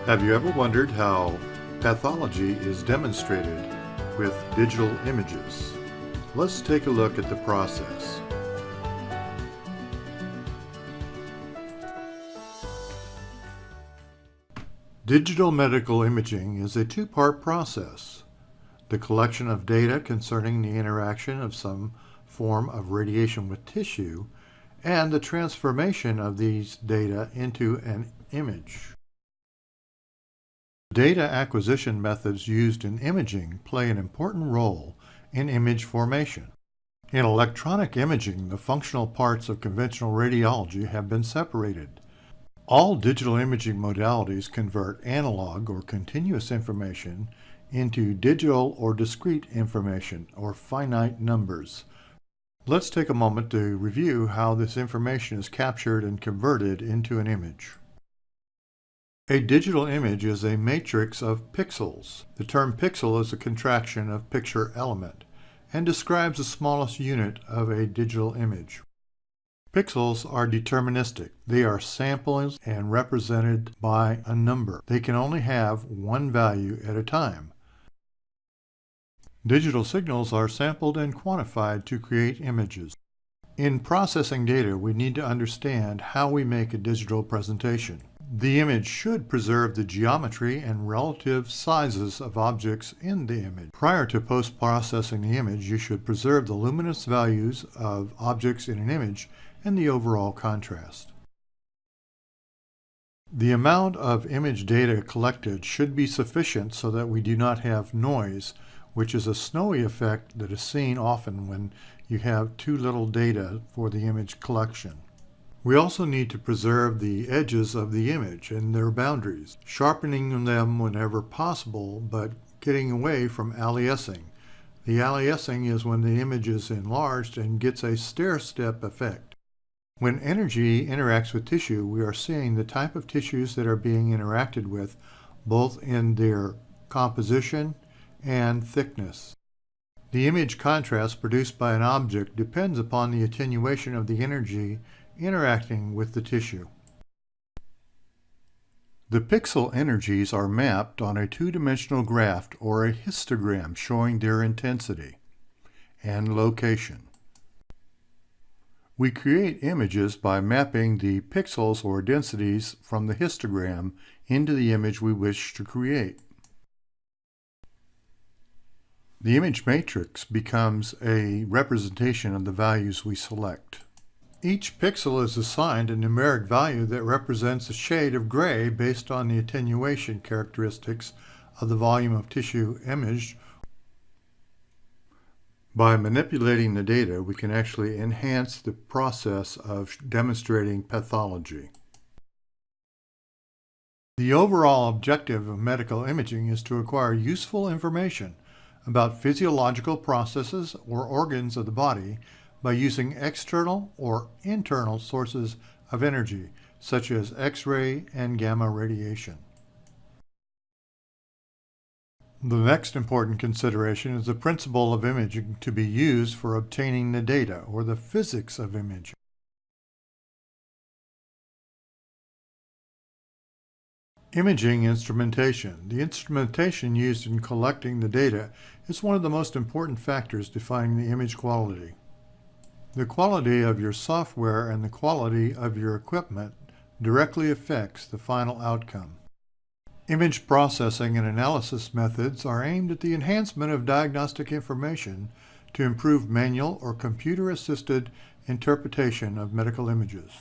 Have you ever wondered how pathology is demonstrated with digital images? Let's take a look at the process. Digital medical imaging is a two-part process: the collection of data concerning the interaction of some form of radiation with tissue, and the transformation of these data into an image. Data acquisition methods used in imaging play an important role in image formation. In electronic imaging, the functional parts of conventional radiology have been separated. All digital imaging modalities convert analog or continuous information into digital or discrete information, or finite numbers. Let's take a moment to review how this information is captured and converted into an image. A digital image is a matrix of pixels. The term pixel is a contraction of picture element and describes the smallest unit of a digital image. Pixels are deterministic. They are samples and represented by a number. They can only have one value at a time. Digital signals are sampled and quantified to create images. In processing data, we need to understand how we make a digital presentation. The image should preserve the geometry and relative sizes of objects in the image. Prior to post-processing the image, you should preserve the luminance values of objects in an image and the overall contrast. The amount of image data collected should be sufficient so that we do not have noise, which is a snowy effect that is seen often when you have too little data for the image collection. We also need to preserve the edges of the image and their boundaries, sharpening them whenever possible, but getting away from aliasing. The aliasing is when the image is enlarged and gets a stair-step effect. When energy interacts with tissue, we are seeing the type of tissues that are being interacted with, both in their composition and thickness. The image contrast produced by an object depends upon the attenuation of the energy interacting with the tissue. The pixel energies are mapped on a two-dimensional graph or a histogram showing their intensity and location. We create images by mapping the pixels or densities from the histogram into the image we wish to create. The image matrix becomes a representation of the values we select. Each pixel is assigned a numeric value that represents a shade of gray based on the attenuation characteristics of the volume of tissue imaged. By manipulating the data, we can actually enhance the process of demonstrating pathology. The overall objective of medical imaging is to acquire useful information about physiological processes or organs of the body by using external or internal sources of energy, such as X-ray and gamma radiation. The next important consideration is the principle of imaging to be used for obtaining the data, or the physics of imaging. Imaging instrumentation. The instrumentation used in collecting the data is one of the most important factors defining the image quality. The quality of your software and the quality of your equipment directly affects the final outcome. Image processing and analysis methods are aimed at the enhancement of diagnostic information to improve manual or computer-assisted interpretation of medical images.